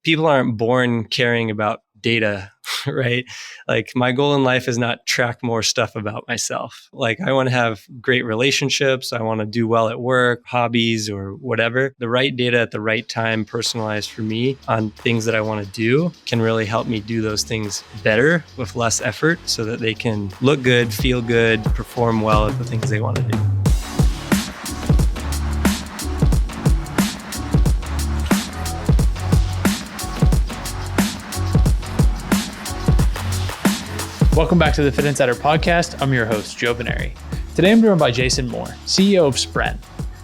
people aren't born caring about data, right? Like my goal in life is not track more stuff about myself. Like I want to have great relationships. I want to do well at work, hobbies, or whatever. The right data at the right time, personalized for me on things that I want to do, can really help me do those things better with less effort so that they can look good, feel good, perform well at the things they want to do. Welcome back to the Fitt Insider podcast. I'm your host, Joe Veneri. Today I'm joined by Jason Moore, CEO of Spren.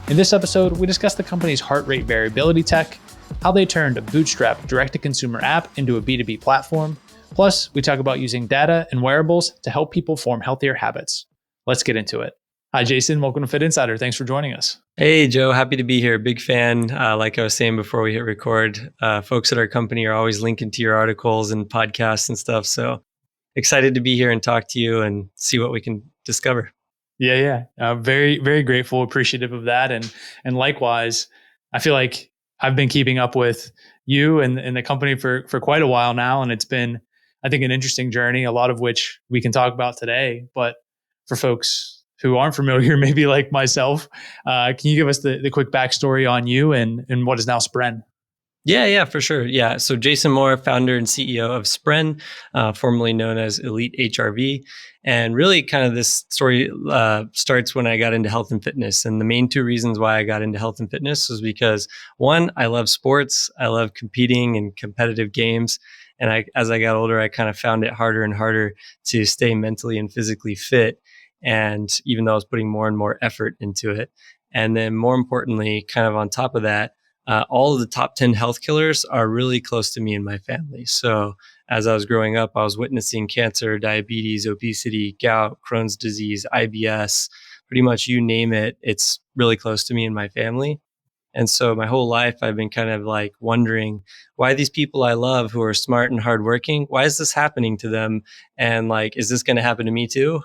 In this episode, we discuss the company's heart rate variability tech, how they turned a bootstrapped direct-to-consumer app into a B2B platform. Plus, we talk about using data and wearables to help people form healthier habits. Let's get into it. Hi, Jason. Welcome to Fitt Insider. Thanks for joining us. Hey, Joe. Happy to be here. Big fan. Like I was saying before we hit record, folks at our company are always linking to your articles and podcasts and stuff. So excited to be here and talk to you and see what we can discover. Yeah. Very, very grateful, appreciative of that. And likewise, I feel like I've been keeping up with you and the company for quite a while now. And it's been, I think, an interesting journey, a lot of which we can talk about today. But for folks who aren't familiar, maybe like myself, can you give us the quick backstory on you and what is now Spren? Yeah, for sure. Yeah. So Jason Moore, founder and CEO of Spren, formerly known as Elite Hrv. And really kind of this story starts when I got into health and fitness. And the main two reasons why I got into health and fitness was because, one, I love sports. I love competing in competitive games. And as I got older, I kind of found it harder and harder to stay mentally and physically fit. And even though I was putting more and more effort into it. And then more importantly, kind of on top of that, all of the top 10 health killers are really close to me and my family. So as I was growing up, I was witnessing cancer, diabetes, obesity, gout, Crohn's disease, IBS, pretty much you name it. It's really close to me and my family. And so my whole life, I've been kind of like wondering why these people I love who are smart and hardworking, why is this happening to them? And like, is this going to happen to me too?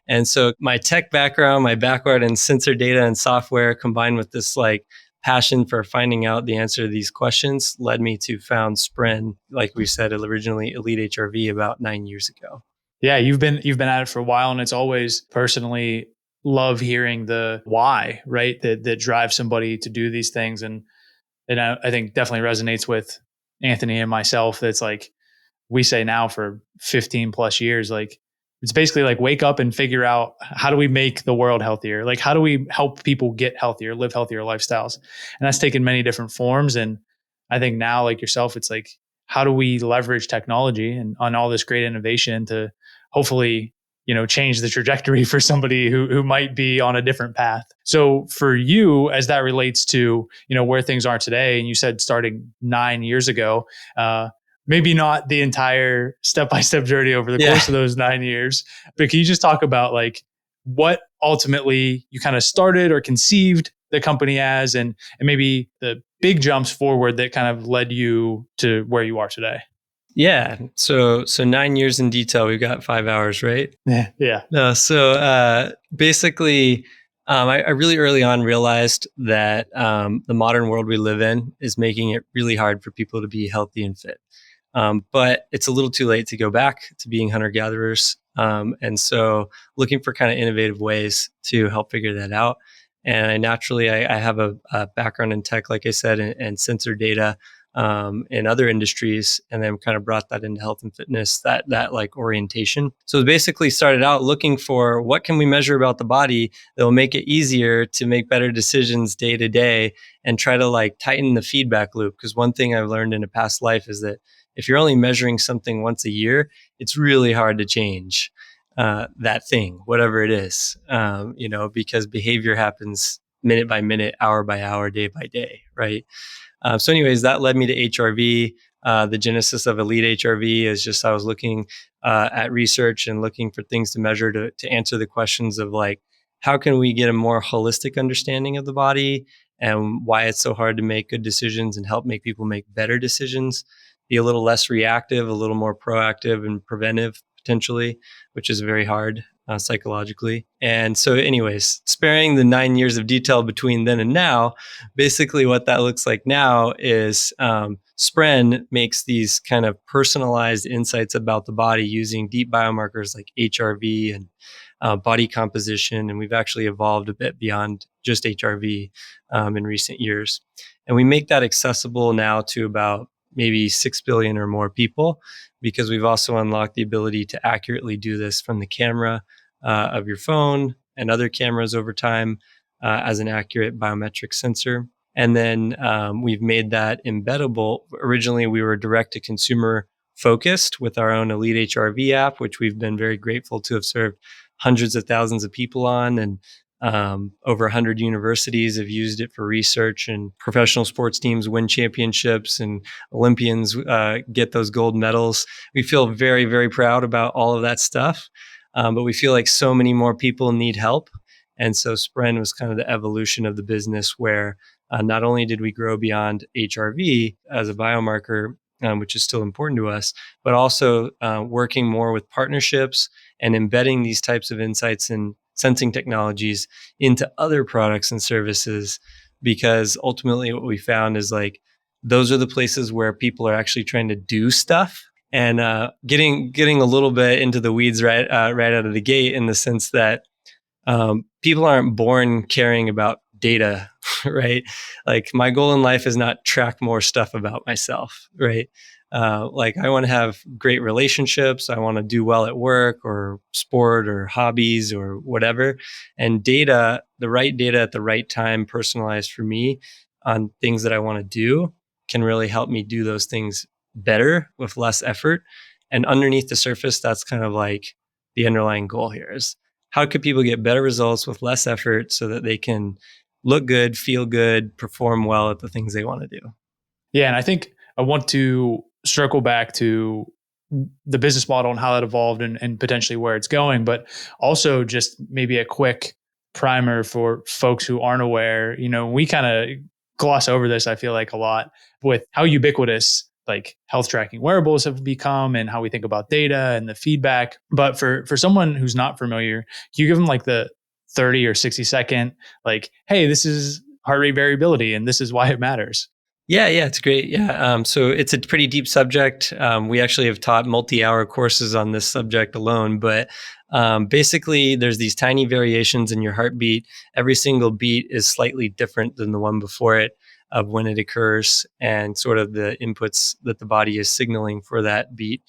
And so my tech background, my background in sensor data and software combined with this like passion for finding out the answer to these questions led me to found Spren, like we said, originally Elite Hrv about 9 years ago. Yeah, you've been at it for a while, and it's always personally love hearing the why, right? That drives somebody to do these things. And I think definitely resonates with Anthony and myself. That's like we say now for 15 plus years, like it's basically like wake up and figure out how do we make the world healthier? Like how do we help people get healthier, live healthier lifestyles? And that's taken many different forms. And I think now, like yourself, it's like, how do we leverage technology and on all this great innovation to hopefully, change the trajectory for somebody who might be on a different path. So for you, as that relates to, where things are today, and you said starting 9 years ago, maybe not the entire step-by-step journey over the course of those 9 years, but can you just talk about like what ultimately you kind of started or conceived the company as, and maybe the big jumps forward that kind of led you to where you are today? Yeah. So 9 years in detail, we've got 5 hours, right? Yeah. Basically, I really early on realized that the modern world we live in is making it really hard for people to be healthy and fit. But it's a little too late to go back to being hunter-gatherers. And so looking for kind of innovative ways to help figure that out. And I have a background in tech, like I said, and sensor data in other industries, and then kind of brought that into health and fitness, that like orientation. So basically started out looking for what can we measure about the body that will make it easier to make better decisions day to day and try to like tighten the feedback loop. Because one thing I've learned in a past life is that if you're only measuring something once a year, it's really hard to change that thing, whatever it is, because behavior happens minute by minute, hour by hour, day by day, right? So anyways, that led me to HRV. The genesis of Elite Hrv is just I was looking at research and looking for things to measure to answer the questions of like, how can we get a more holistic understanding of the body and why it's so hard to make good decisions and help make people make better decisions, be a little less reactive, a little more proactive and preventive potentially, which is very hard psychologically. And so, anyways, sparing the 9 years of detail between then and now, basically what that looks like now is Spren makes these kind of personalized insights about the body using deep biomarkers like HRV and body composition. And we've actually evolved a bit beyond just HRV in recent years. And we make that accessible now to about maybe 6 billion or more people, because we've also unlocked the ability to accurately do this from the camera of your phone and other cameras over time as an accurate biometric sensor. And then we've made that embeddable. Originally, we were direct to consumer focused with our own Elite Hrv app, which we've been very grateful to have served hundreds of thousands of people on. And over 100 universities have used it for research, and professional sports teams win championships, and Olympians get those gold medals. We feel very, very proud about all of that stuff, but we feel like so many more people need help. And so Spren was kind of the evolution of the business where not only did we grow beyond HRV as a biomarker, which is still important to us, but also working more with partnerships and embedding these types of insights and sensing technologies into other products and services. Because ultimately what we found is like, those are the places where people are actually trying to do stuff. And getting a little bit into the weeds right out of the gate, in the sense that people aren't born caring about data, right? Like, my goal in life is not track more stuff about myself, right? Like, I want to have great relationships. I want to do well at work or sport or hobbies or whatever. And data, the right data at the right time, personalized for me on things that I want to do, can really help me do those things better with less effort. And underneath the surface, that's kind of like the underlying goal here is, how could people get better results with less effort so that they can look good, feel good, perform well at the things they want to do? Yeah. And I think I want to circle back to the business model and how that evolved and potentially where it's going, but also just maybe a quick primer for folks who aren't aware. We kind of gloss over this, I feel like, a lot, with how ubiquitous like health tracking wearables have become and how we think about data and the feedback. But for someone who's not familiar, can you give them like the 30 or 60-second, like, hey, this is heart rate variability and this is why it matters? Yeah, it's great. Yeah. So it's a pretty deep subject. We actually have taught multi-hour courses on this subject alone, but basically there's these tiny variations in your heartbeat. Every single beat is slightly different than the one before it, of when it occurs, and sort of the inputs that the body is signaling for that beat.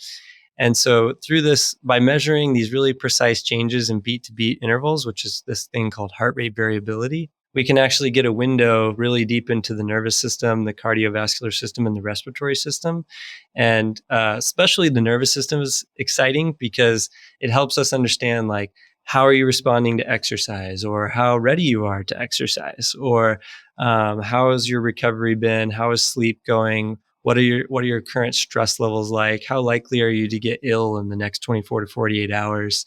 And so through this, by measuring these really precise changes in beat to beat intervals, which is this thing called heart rate variability, we can actually get a window really deep into the nervous system, the cardiovascular system, and the respiratory system. And especially the nervous system is exciting because it helps us understand, like, how are you responding to exercise, or how ready you are to exercise, or how has your recovery been? How is sleep going? What are your current stress levels like? How likely are you to get ill in the next 24 to 48 hours?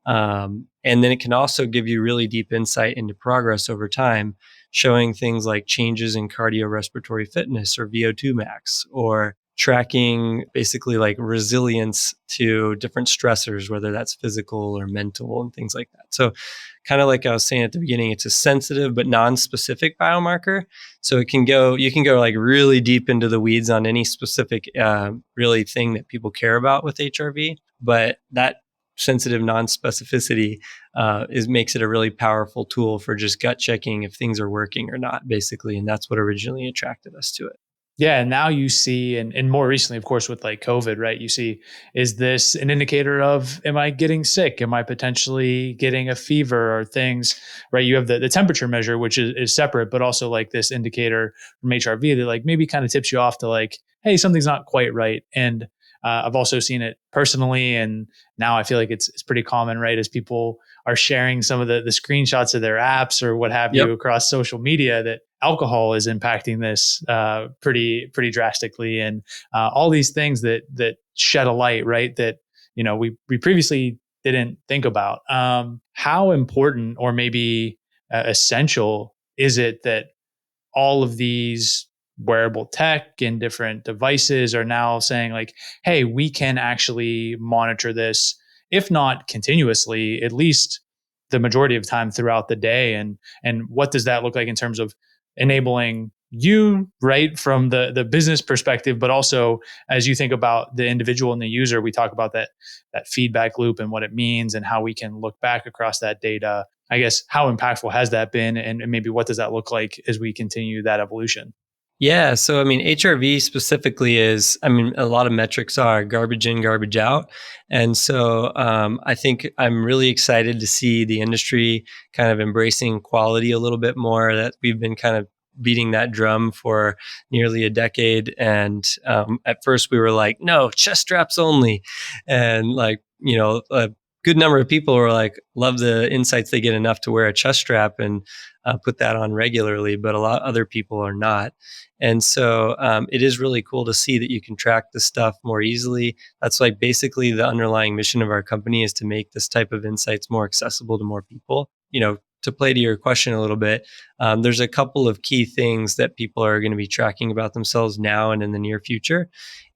And then it can also give you really deep insight into progress over time, showing things like changes in cardiorespiratory fitness or VO2 max, or tracking basically like resilience to different stressors, whether that's physical or mental and things like that. So kind of like I was saying at the beginning, it's a sensitive but non-specific biomarker. So you can go like really deep into the weeds on any specific really thing that people care about with HRV, but that sensitive non-specificity makes it a really powerful tool for just gut checking if things are working or not, basically. And that's what originally attracted us to it. Yeah. And now you see, and more recently, of course, with like COVID, right? You see, is this an indicator of, am I getting sick? Am I potentially getting a fever or things, right? You have the temperature measure, which is separate, but also like this indicator from HRV that like maybe kind of tips you off to like, hey, something's not quite right. And I've also seen it personally. And now I feel like it's pretty common, right? As people are sharing some of the screenshots of their apps or what have Yep. you across social media, that alcohol is impacting this pretty drastically, and all these things that shed a light, right? That we previously didn't think about. How important, or maybe essential, is it that all of these wearable tech and different devices are now saying like, hey, we can actually monitor this if not continuously, at least the majority of time throughout the day. And what does that look like in terms of enabling you, right, from the business perspective, but also as you think about the individual and the user, we talk about that feedback loop and what it means and how we can look back across that data. I guess how impactful has that been, and maybe what does that look like as we continue that evolution? Yeah. So, I mean, HRV specifically is, I mean, a lot of metrics are garbage in, garbage out. And so I think I'm really excited to see the industry kind of embracing quality a little bit more, that we've been kind of beating that drum for nearly a decade. And at first we were like, no, chest straps only. And like, a good number of people were like, love the insights they get enough to wear a chest strap and put that on regularly, but a lot of other people are not. And so it is really cool to see that you can track this stuff more easily. That's like basically the underlying mission of our company, is to make this type of insights more accessible to more people. To play to your question a little bit, there's a couple of key things that people are going to be tracking about themselves now and in the near future.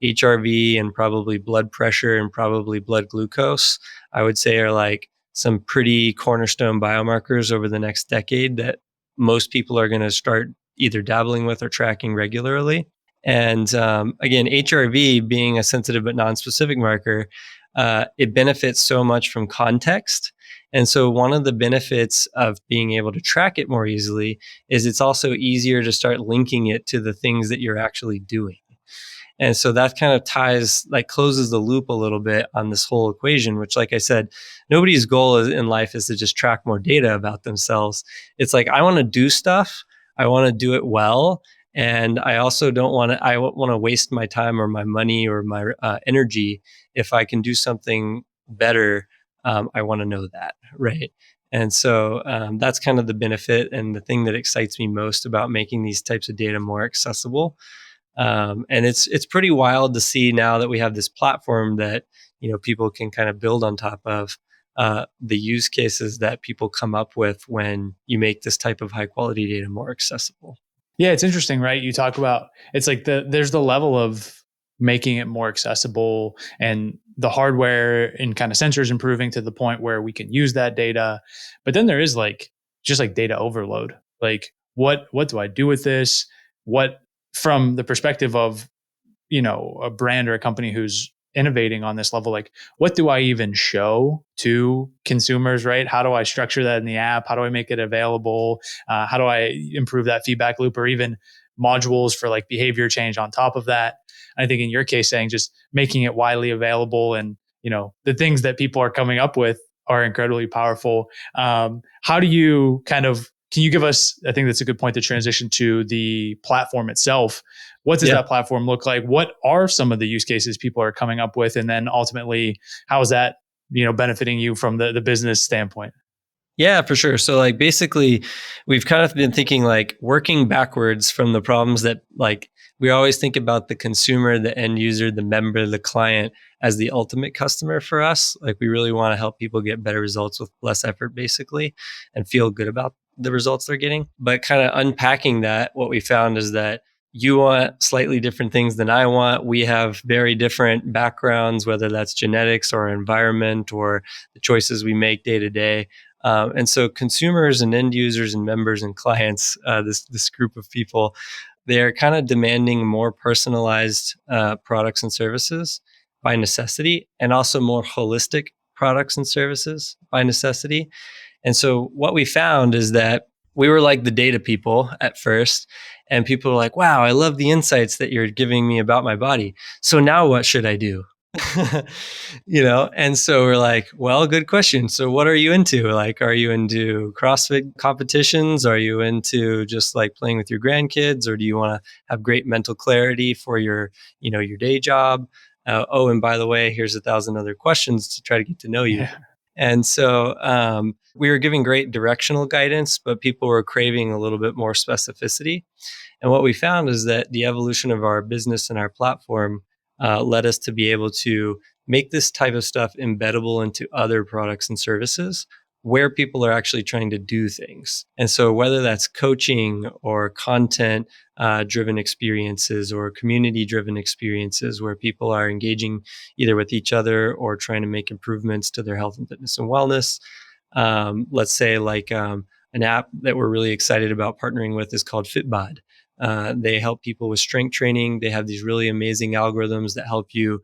HRV and probably blood pressure and probably blood glucose, I would say, are like some pretty cornerstone biomarkers over the next decade that most people are going to start either dabbling with or tracking regularly. And again, HRV being a sensitive but non-specific marker, it benefits so much from context. And so one of the benefits of being able to track it more easily is it's also easier to start linking it to the things that you're actually doing. And so that kind of closes the loop a little bit on this whole equation, which, like I said, nobody's goal in life is to just track more data about themselves. It's like, I want to do stuff. I want to do it well. And I also I want to waste my time or my money or my energy. If I can do something better, I want to know that. Right. And so that's kind of the benefit and the thing that excites me most about making these types of data more accessible. And it's pretty wild to see now that we have this platform that people can kind of build on top of, the use cases that people come up with when you make this type of high quality data more accessible. Yeah, it's interesting, right? You talk about, it's like there's the level of making it more accessible and the hardware and kind of sensors improving to the point where we can use that data. But then there is like just like data overload. Like what do I do with this? What, from the perspective of, a brand or a company who's innovating on this level, like what do I even show to consumers, right? How do I structure that in the app? How do I make it available? How do I improve that feedback loop, or even modules for like behavior change on top of that? I think in your case, saying just making it widely available, and the things that people are coming up with are incredibly powerful. How do you can you give us, I think that's a good point to transition to the platform itself. What does Yeah. that platform look like? What are some of the use cases people are coming up with? And then ultimately, how is that, benefiting you from the business standpoint? Yeah, for sure. So like basically we've kind of been thinking like working backwards from the problems that, like, we always think about the consumer, the end user, the member, the client as the ultimate customer for us. Like, we really want to help people get better results with less effort basically, and feel good about the results they're getting. But kind of unpacking that, what we found is that you want slightly different things than I want. We have very different backgrounds, whether that's genetics or environment or the choices we make day to day. And so consumers and end users and members and clients, this group of people, they're kind of demanding more personalized products and services by necessity, and also more holistic products and services by necessity. And so what we found is that we were like the data people at first, and people were like, wow, I love the insights that you're giving me about my body. So now what should I do? And so we're like, well, good question. So what are you into? Like, are you into CrossFit competitions? Are you into just like playing with your grandkids, or do you want to have great mental clarity for your day job? Oh, and by the way, here's 1,000 other questions to try to get to know you. Yeah. And so we were giving great directional guidance, but people were craving a little bit more specificity. And what we found is that the evolution of our business and our platform led us to be able to make this type of stuff embeddable into other products and services where people are actually trying to do things. And so whether that's coaching or content driven experiences or community driven experiences where people are engaging either with each other or trying to make improvements to their health and fitness and wellness. Let's say like an app that we're really excited about partnering with is called Fitt. They help people with strength training. They have these really amazing algorithms that help you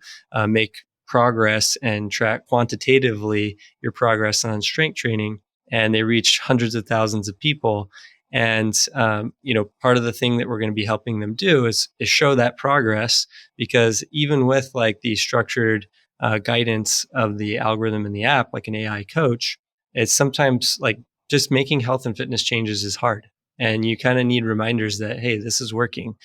make progress and track quantitatively your progress on strength training. And they reach hundreds of thousands of people. And part of the thing that we're going to be helping them do is show that progress, because even with like the structured guidance of the algorithm in the app, like an AI coach, it's sometimes like just making health and fitness changes is hard. And you kind of need reminders that, hey, this is working.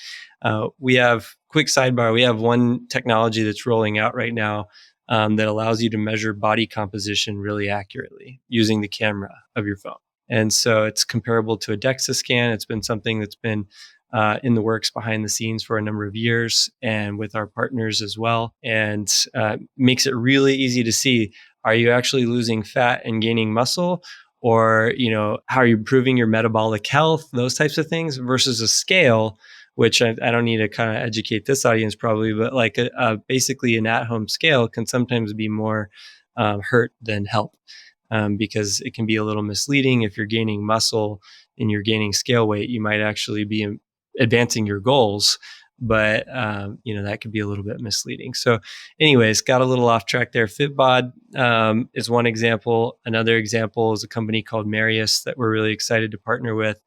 We have, quick sidebar, we have one technology that's rolling out right now that allows you to measure body composition really accurately using the camera of your phone. And so it's comparable to a DEXA scan. It's been something that's been in the works behind the scenes for a number of years and with our partners as well, and makes it really easy to see, are you actually losing fat and gaining muscle? Or, how are you improving your metabolic health, those types of things, versus a scale, which I don't need to kind of educate this audience probably, but like basically an at-home scale can sometimes be more hurt than help, because it can be a little misleading. If you're gaining muscle and you're gaining scale weight, you might actually be advancing your goals, but that could be a little bit misleading. So anyways, got a little off track there. Fitbod is one example. Another example is a company called Marius that we're really excited to partner with.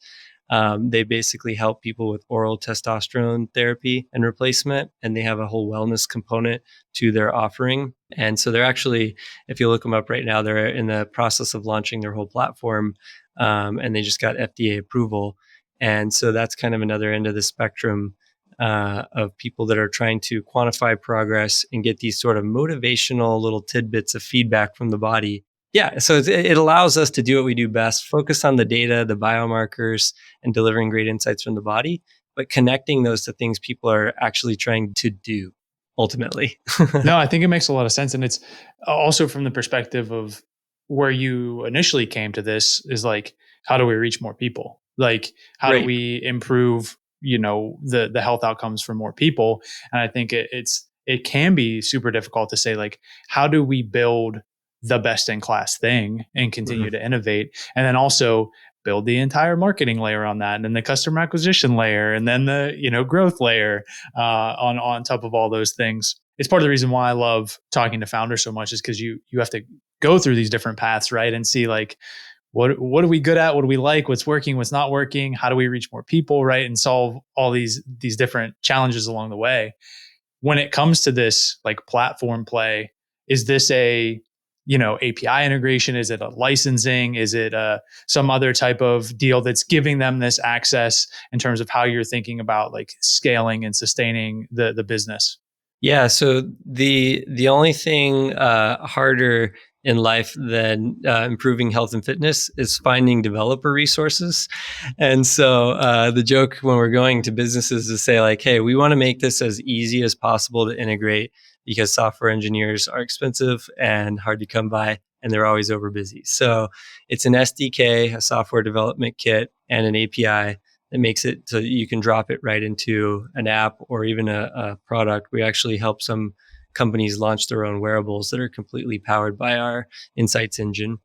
They basically help people with oral testosterone therapy and replacement, and they have a whole wellness component to their offering. And so they're actually, if you look them up right now, they're in the process of launching their whole platform, and they just got FDA approval. And so that's kind of another end of the spectrum of people that are trying to quantify progress and get these sort of motivational little tidbits of feedback from the body. Yeah, so it allows us to do what we do best, focus on the data, the biomarkers, and delivering great insights from the body, but connecting those to things people are actually trying to do ultimately. No, I think it makes a lot of sense. And it's also from the perspective of where you initially came to this is like, how do we reach more people? Like, how do Right. we improve, the health outcomes for more people? And I think it can be super difficult to say, like, how do we build the best in class thing and continue Mhm. to innovate? And then also build the entire marketing layer on that, and then the customer acquisition layer, and then the growth layer on top of all those things. It's part of the reason why I love talking to founders so much, is because you have to go through these different paths, right, and see like what are we good at, what do we like, what's working, what's not working, how do we reach more people, right, and solve all these different challenges along the way. When it comes to this like platform play, is this a API integration? Is it a licensing? Is it some other type of deal that's giving them this access in terms of how you're thinking about like scaling and sustaining the business? Yeah, so the only thing harder in life than improving health and fitness is finding developer resources. And so the joke when we're going to businesses is say like, hey, we want to make this as easy as possible to integrate, because software engineers are expensive and hard to come by, and they're always over busy. So it's an SDK, a software development kit, and an API that makes it so you can drop it right into an app or even a product. We actually help some companies launch their own wearables that are completely powered by our insights engine.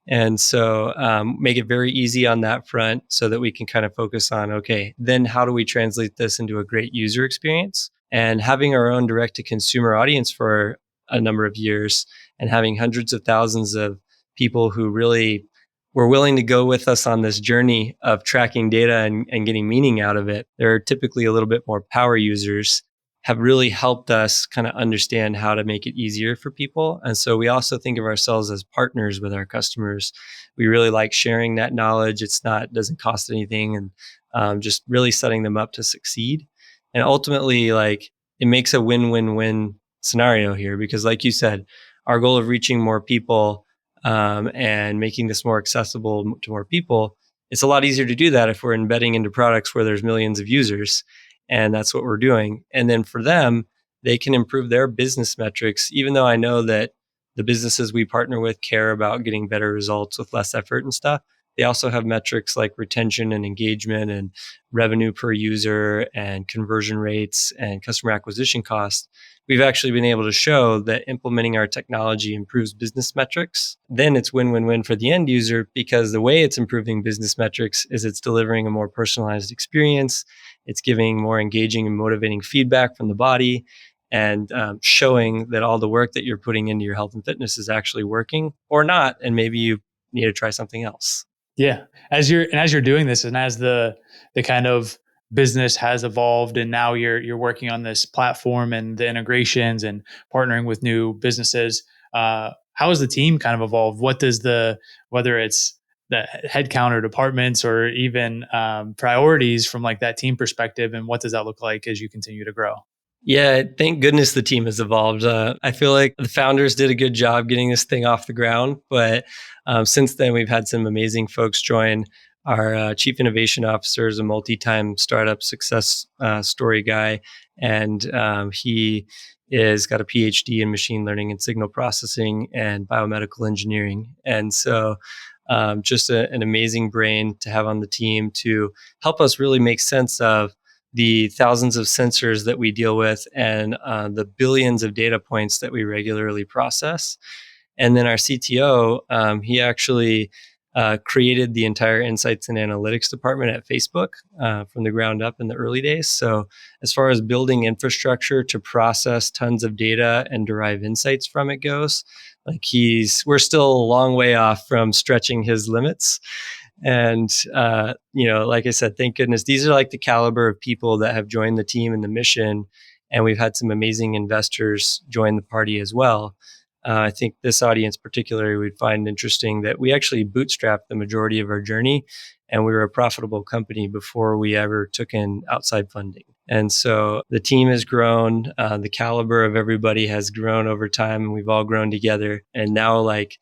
And so make it very easy on that front so that we can kind of focus on, okay, then how do we translate this into a great user experience? And having our own direct to consumer audience for a number of years and having hundreds of thousands of people who really were willing to go with us on this journey of tracking data and getting meaning out of it. They're typically a little bit more power users, have really helped us kind of understand how to make it easier for people. And so we also think of ourselves as partners with our customers. We really like sharing that knowledge. Doesn't cost anything, and just really setting them up to succeed. And ultimately, like, it makes a win-win-win scenario here, because like you said, our goal of reaching more people and making this more accessible to more people, it's a lot easier to do that if we're embedding into products where there's millions of users. And that's what we're doing. And then for them, they can improve their business metrics, even though I know that the businesses we partner with care about getting better results with less effort and stuff. They also have metrics like retention and engagement and revenue per user and conversion rates and customer acquisition costs. We've actually been able to show that implementing our technology improves business metrics. Then it's win-win-win for the end user, because the way it's improving business metrics is it's delivering a more personalized experience. It's giving more engaging and motivating feedback from the body, and showing that all the work that you're putting into your health and fitness is actually working or not. And maybe you need to try something else. Yeah. As you're doing this, and as the kind of business has evolved, and now you're working on this platform and the integrations and partnering with new businesses, how has the team kind of evolved? What does whether it's the headcount or departments or even priorities from like that team perspective, and what does that look like as you continue to grow? Yeah, thank goodness the team has evolved. I feel like the founders did a good job getting this thing off the ground, but since then we've had some amazing folks join. Our chief innovation officer is a multi-time startup success story guy, and he is got a PhD in machine learning and signal processing and biomedical engineering, and so just an amazing brain to have on the team to help us really make sense of the thousands of sensors that we deal with and the billions of data points that we regularly process. And then our CTO, he actually created the entire insights and analytics department at Facebook from the ground up in the early days. So as far as building infrastructure to process tons of data and derive insights from it goes, like we're still a long way off from stretching his limits. And, like I said, thank goodness, these are like the caliber of people that have joined the team and the mission. And we've had some amazing investors join the party as well. I think this audience particularly would find interesting that we actually bootstrapped the majority of our journey, and we were a profitable company before we ever took in outside funding. And so the team has grown, the caliber of everybody has grown over time, and we've all grown together. And now, like,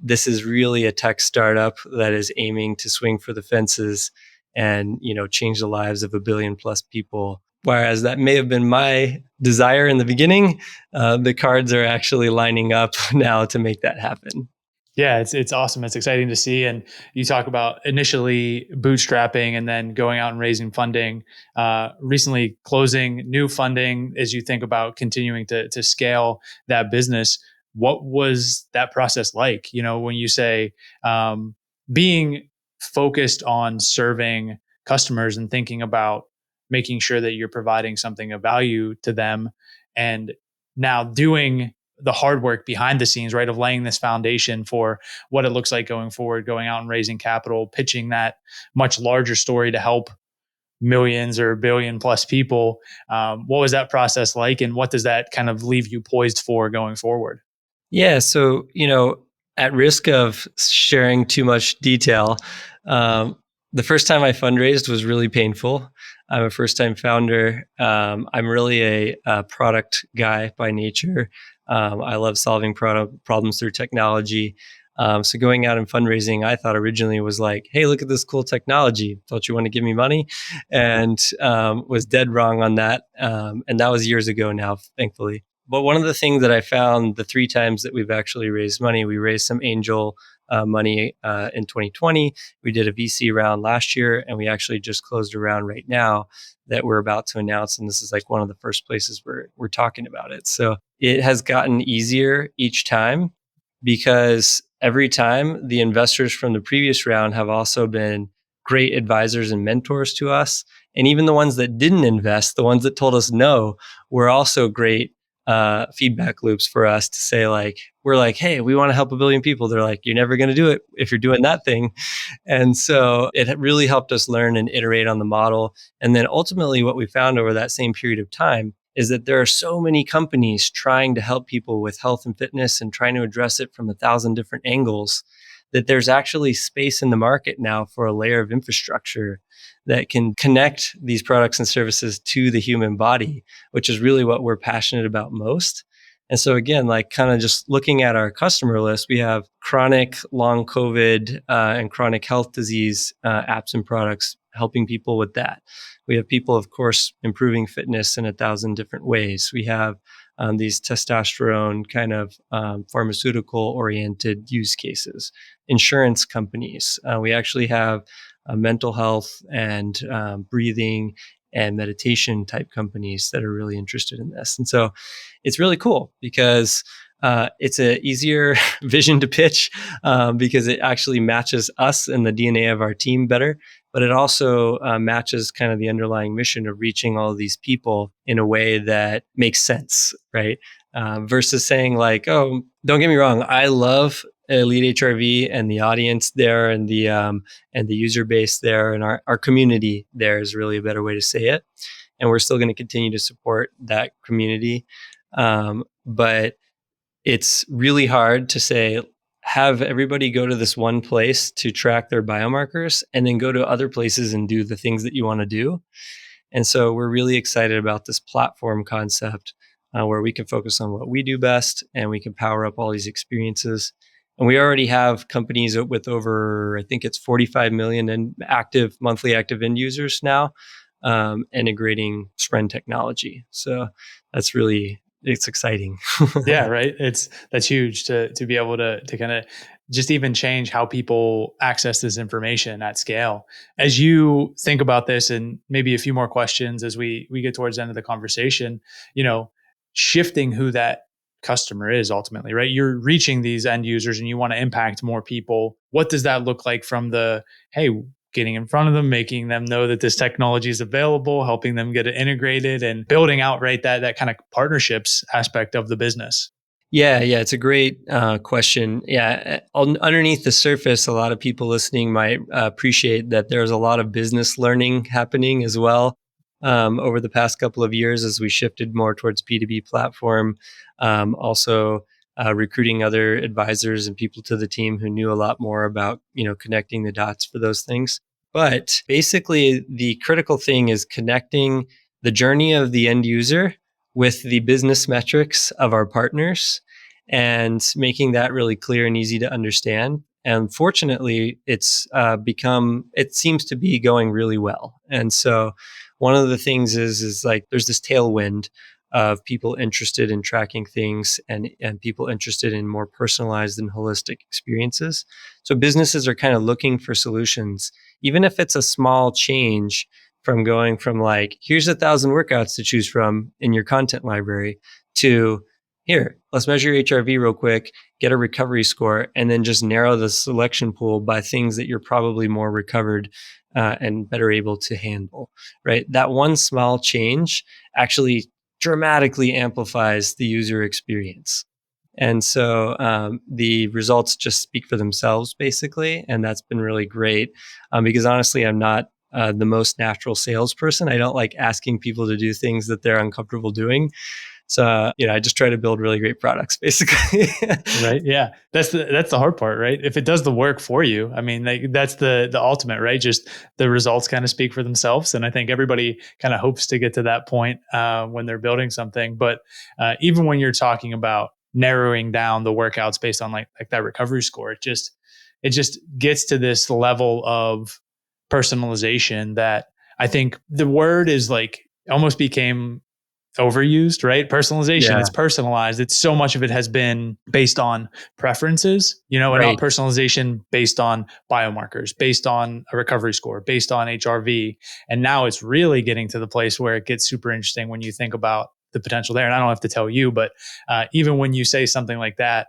this is really a tech startup that is aiming to swing for the fences and, change the lives of 1 billion+ people. Whereas that may have been my desire in the beginning, the cards are actually lining up now to make that happen. Yeah, it's awesome. It's exciting to see. And you talk about initially bootstrapping and then going out and raising funding, recently closing new funding as you think about continuing to scale that business. What was that process like? When you say being focused on serving customers and thinking about making sure that you're providing something of value to them, and now doing the hard work behind the scenes, right, of laying this foundation for what it looks like going forward, going out and raising capital, pitching that much larger story to help millions or billion+ people. What was that process like, and what does that kind of leave you poised for going forward? Yeah. So, at risk of sharing too much detail, the first time I fundraised was really painful. I'm a first time founder. I'm really a product guy by nature. I love solving problems through technology. So going out and fundraising, I thought originally was like, hey, look at this cool technology. Don't you want to give me money? And was dead wrong on that. And that was years ago now, thankfully. But one of the things that I found the 3 times that we've actually raised money, we raised some angel money in 2020. We did a VC round last year, and we actually just closed a round right now that we're about to announce. And this is like one of the first places we're talking about it. So it has gotten easier each time, because every time the investors from the previous round have also been great advisors and mentors to us. And even the ones that didn't invest, the ones that told us no, were also great feedback loops for us to say, like, we're like, hey, we want to help 1 billion people. They're like, you're never going to do it if you're doing that thing. And so it really helped us learn and iterate on the model. And then ultimately what we found over that same period of time is that there are so many companies trying to help people with health and fitness and trying to address it from 1,000 different angles, that there's actually space in the market now for a layer of infrastructure that can connect these products and services to the human body, which is really what we're passionate about most. And so again, like, kind of just looking at our customer list, we have chronic long COVID and chronic health disease apps and products helping people with that. We have people, of course, improving fitness in 1,000 different ways. We have these testosterone kind of pharmaceutical oriented use cases. Insurance companies. We actually have mental health and breathing and meditation type companies that are really interested in this. And so it's really cool because it's an easier vision to pitch because it actually matches us and the DNA of our team better. But it also matches kind of the underlying mission of reaching all of these people in a way that makes sense, right? Versus saying like, oh, don't get me wrong, I love Elite Hrv and the audience there and the user base there and our community there is really a better way to say it. And we're still going to continue to support that community. But it's really hard to say, have everybody go to this one place to track their biomarkers and then go to other places and do the things that you want to do. And so we're really excited about this platform concept where we can focus on what we do best and we can power up all these experiences. And we already have companies with over, I think it's 45 million monthly active end users now, integrating Spren technology. So it's exciting. Yeah, right. That's huge to be able to kind of just even change how people access this information at scale. As you think about this, and maybe a few more questions as we get towards the end of the conversation, shifting who that customer is ultimately, right? You're reaching these end users and you want to impact more people. What does that look like from the, hey, getting in front of them, making them know that this technology is available, helping them get it integrated and building out, right, that kind of partnerships aspect of the business? Yeah, it's a great question. Yeah, underneath the surface, a lot of people listening might appreciate that there's a lot of business learning happening as well over the past couple of years as we shifted more towards B2B platform. Also, recruiting other advisors and people to the team who knew a lot more about connecting the dots for those things. But basically, the critical thing is connecting the journey of the end user with the business metrics of our partners and making that really clear and easy to understand. And fortunately, it seems to be going really well. And so one of the things is like there's this tailwind of people interested in tracking things and people interested in more personalized and holistic experiences. So businesses are kind of looking for solutions, even if it's a small change from going from like, here's 1,000 workouts to choose from in your content library to here, let's measure your HRV real quick, get a recovery score, and then just narrow the selection pool by things that you're probably more recovered and better able to handle, right? That one small change actually dramatically amplifies the user experience. And so the results just speak for themselves, basically. And that's been really great because honestly, I'm not the most natural salesperson. I don't like asking people to do things that they're uncomfortable doing. So, I just try to build really great products, basically. Right. Yeah. That's the hard part, right? If it does the work for you, I mean, that's the ultimate, right? Just the results kind of speak for themselves. And I think everybody kind of hopes to get to that point when they're building something. But even when you're talking about narrowing down the workouts based on like that recovery score, it just gets to this level of personalization that I think the word is like almost became overused, right? Personalization, Yeah, it's personalized. It's so much of it has been based on preferences, and not right. personalization based on biomarkers, based on a recovery score, based on HRV. And now it's really getting to the place where it gets super interesting when you think about the potential there. And I don't have to tell you, but even when you say something like that,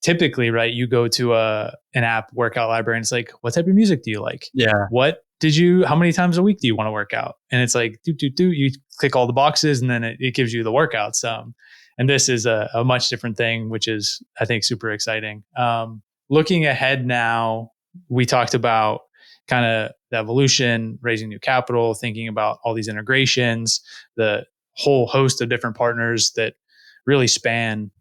typically, right, you go to an app workout library and it's like, what type of music do you like? Yeah, How many times a week do you want to work out? And it's like, you click all the boxes and then it gives you the workouts. And this is a much different thing, which is, I think, super exciting. Looking ahead now, we talked about kind of the evolution, raising new capital, thinking about all these integrations, the whole host of different partners that really span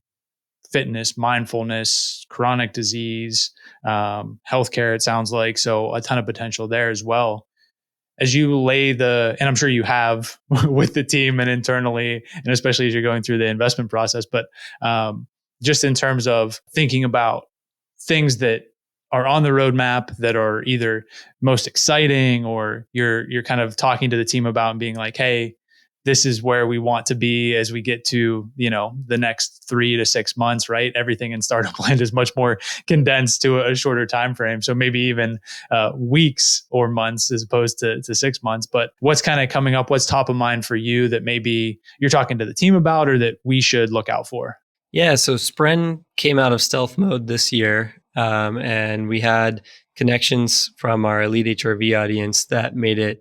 fitness, mindfulness, chronic disease, healthcare, it sounds like. So a ton of potential there as well. As you and I'm sure you have with the team and internally, and especially as you're going through the investment process, but just in terms of thinking about things that are on the roadmap that are either most exciting or you're kind of talking to the team about and being like, hey, this is where we want to be as we get to, the next 3 to 6 months, right? Everything in startup land is much more condensed to a shorter time frame. So maybe even weeks or months as opposed to 6 months. But what's kind of coming up? What's top of mind for you that maybe you're talking to the team about or that we should look out for? Yeah, so Spren came out of stealth mode this year, and we had connections from our Elite Hrv audience that made it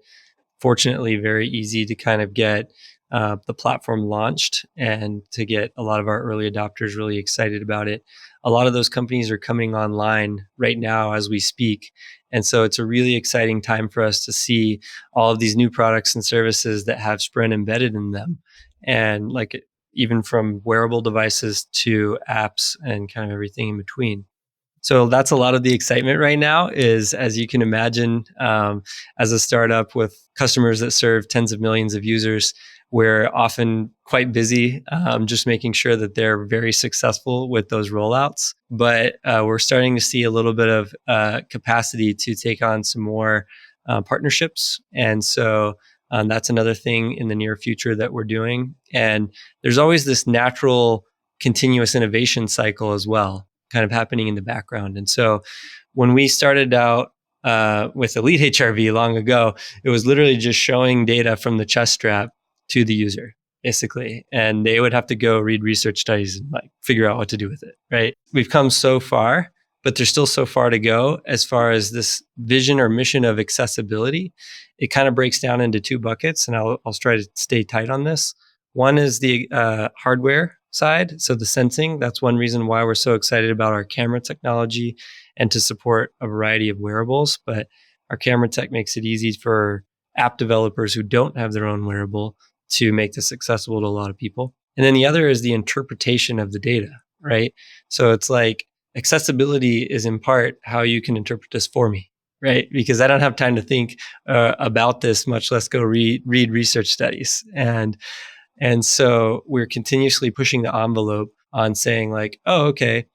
fortunately very easy to kind of get the platform launched and to get a lot of our early adopters really excited about it. A lot of those companies are coming online right now as we speak. And so it's a really exciting time for us to see all of these new products and services that have Spren embedded in them. And like even from wearable devices to apps and kind of everything in between. So that's a lot of the excitement right now is, as you can imagine, as a startup with customers that serve tens of millions of users, we're often quite busy just making sure that they're very successful with those rollouts. But we're starting to see a little bit of capacity to take on some more partnerships. And so that's another thing in the near future that we're doing. And there's always this natural continuous innovation cycle as well, kind of happening in the background. And so when we started out with Elite Hrv long ago, it was literally just showing data from the chest strap to the user, basically. And they would have to go read research studies and like figure out what to do with it, right? We've come so far, but there's still so far to go as far as this vision or mission of accessibility. It kind of breaks down into two buckets, and I'll try to stay tight on this. One is the hardware side. So the sensing, that's one reason why we're so excited about our camera technology and to support a variety of wearables. But our camera tech makes it easy for app developers who don't have their own wearable to make this accessible to a lot of people. And then the other is the interpretation of the data, right? So it's like accessibility is in part how you can interpret this for me, right? Because I don't have time to think about this, much less go read research studies. And so we're continuously pushing the envelope on saying like, oh, okay,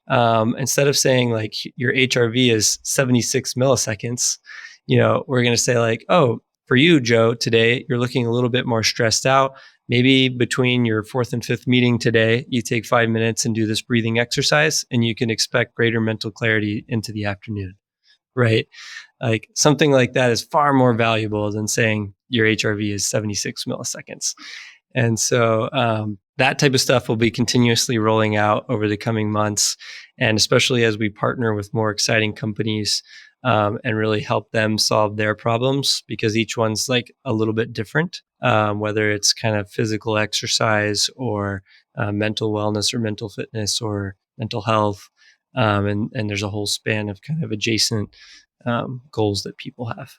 instead of saying like your HRV is 76 milliseconds, we're going to say like, oh, for you, Joe, today, you're looking a little bit more stressed out. Maybe between your fourth and fifth meeting today, you take 5 minutes and do this breathing exercise, and you can expect greater mental clarity into the afternoon, right? Like something like that is far more valuable than saying your HRV is 76 milliseconds. And so that type of stuff will be continuously rolling out over the coming months. And especially as we partner with more exciting companies and really help them solve their problems, because each one's like a little bit different, whether it's kind of physical exercise or mental wellness or mental fitness or mental health. And there's a whole span of kind of adjacent goals that people have.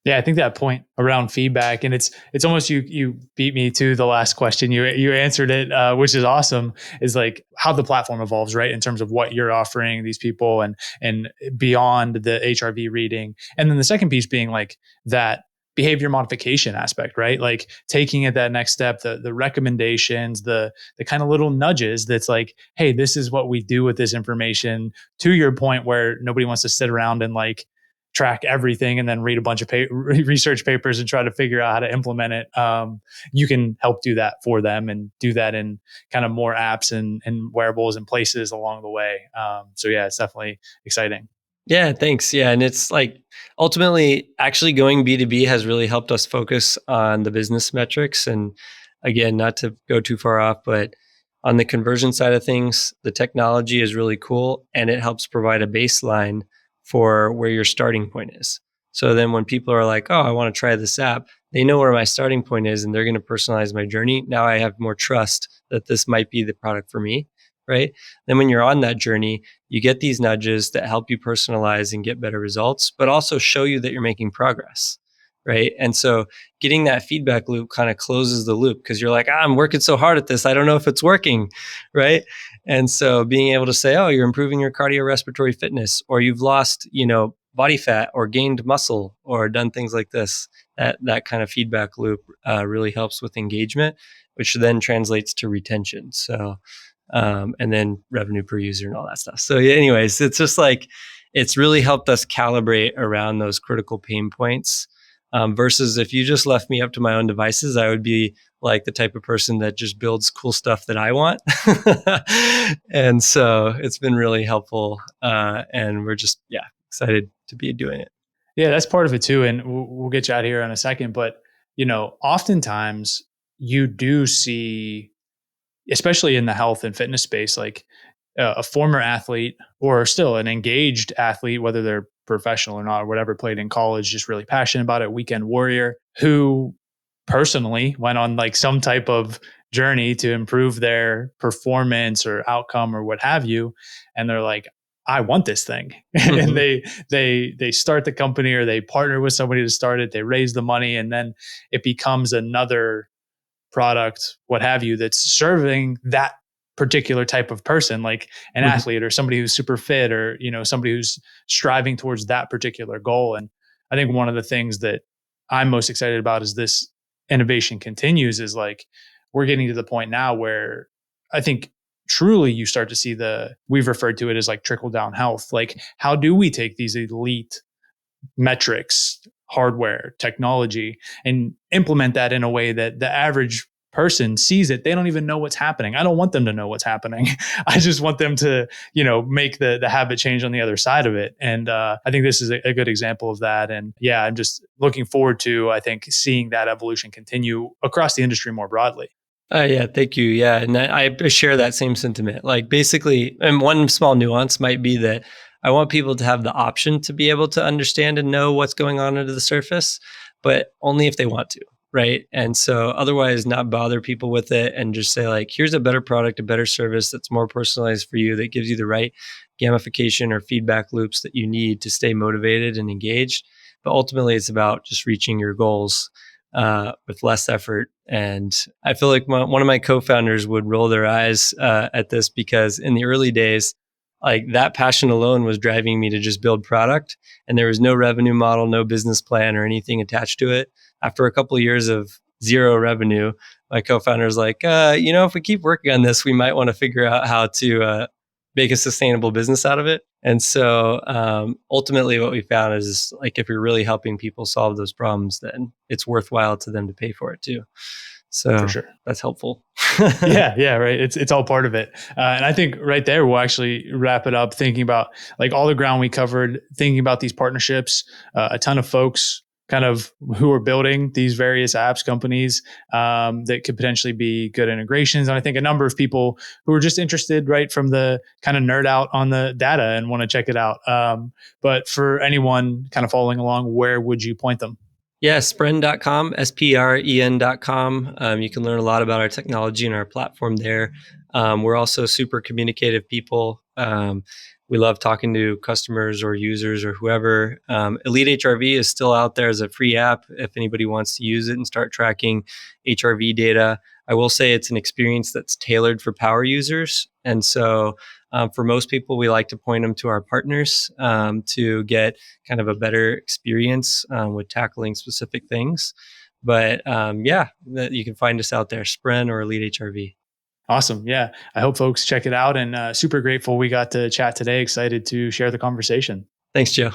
Yeah, I think that point around feedback, and it's almost you beat me to the last question. You answered it, which is awesome. Is like how the platform evolves, right? In terms of what you're offering these people, and beyond the HRV reading, and then the second piece being like that behavior modification aspect, right? Like taking it that next step, the recommendations, the kind of little nudges. That's like, hey, this is what we do with this information. To your point, where nobody wants to sit around and like track everything and then read a bunch of research papers and try to figure out how to implement it. You can help do that for them and do that in kind of more apps and wearables and places along the way. So yeah, it's definitely exciting. Yeah, thanks. Yeah. And it's like ultimately actually going B2B has really helped us focus on the business metrics. And again, not to go too far off, but on the conversion side of things, the technology is really cool and it helps provide a baseline for where your starting point is. So then when people are like, oh, I want to try this app, they know where my starting point is and they're going to personalize my journey. Now I have more trust that this might be the product for me, right? Then when you're on that journey, you get these nudges that help you personalize and get better results, but also show you that you're making progress, right? And so getting that feedback loop kind of closes the loop because you're like, I'm working so hard at this, I don't know if it's working, right? And so being able to say, oh, you're improving your cardiorespiratory fitness, or you've lost, body fat or gained muscle or done things like this, that kind of feedback loop really helps with engagement, which then translates to retention. So, and then revenue per user and all that stuff. So yeah, anyways, it's just like, it's really helped us calibrate around those critical pain points versus if you just left me up to my own devices, I would be like the type of person that just builds cool stuff that I want. And so it's been really helpful. And we're just, excited to be doing it. Yeah, that's part of it too. And we'll get you out of here in a second. But, oftentimes you do see, especially in the health and fitness space, like a former athlete or still an engaged athlete, whether they're professional or not, or whatever, played in college, just really passionate about it, weekend warrior, who personally went on like some type of journey to improve their performance or outcome or what have you. And they're like, I want this thing. And they start the company or they partner with somebody to start it. They raise the money and then it becomes another product, what have you, that's serving that particular type of person, like an athlete or somebody who's super fit or, somebody who's striving towards that particular goal. And I think one of the things that I'm most excited about as this innovation continues is like, we're getting to the point now where I think truly you start to see we've referred to it as like trickle down health. Like, how do we take these elite metrics, hardware, technology, and implement that in a way that the average person sees it? They don't even know what's happening. I don't want them to know what's happening. I just want them to, make the habit change on the other side of it. And I think this is a good example of that. And yeah, I'm just looking forward to, I think, seeing that evolution continue across the industry more broadly. Yeah, thank you. Yeah, and I share that same sentiment. Like basically, and one small nuance might be that I want people to have the option to be able to understand and know what's going on under the surface, but only if they want to, right? And so otherwise not bother people with it and just say like, here's a better product, a better service that's more personalized for you, that gives you the right gamification or feedback loops that you need to stay motivated and engaged. But ultimately it's about just reaching your goals with less effort. And I feel like one of my co-founders would roll their eyes at this, because in the early days, like that passion alone was driving me to just build product, and there was no revenue model, no business plan or anything attached to it. After a couple of years of zero revenue, my co-founder was like, if we keep working on this, we might want to figure out how to make a sustainable business out of it. And so ultimately what we found is like, if you're really helping people solve those problems, then it's worthwhile to them to pay for it too. So For sure. that's helpful. Yeah, right. It's all part of it. And I think right there, we'll actually wrap it up thinking about like all the ground we covered, thinking about these partnerships, a ton of folks kind of who are building these various apps, companies that could potentially be good integrations. And I think a number of people who are just interested, right, from the kind of nerd out on the data and want to check it out. But for anyone kind of following along, where would you point them? Yeah, Spren.com, Spren.com. You can learn a lot about our technology and our platform there. We're also super communicative people. We love talking to customers or users or whoever. Elite Hrv is still out there as a free app if anybody wants to use it and start tracking HRV data. I will say it's an experience that's tailored for power users. And so for most people, we like to point them to our partners to get kind of a better experience with tackling specific things. But you can find us out there, Spren or Elite Hrv. Awesome. Yeah. I hope folks check it out, and super grateful we got to chat today. Excited to share the conversation. Thanks, Joe.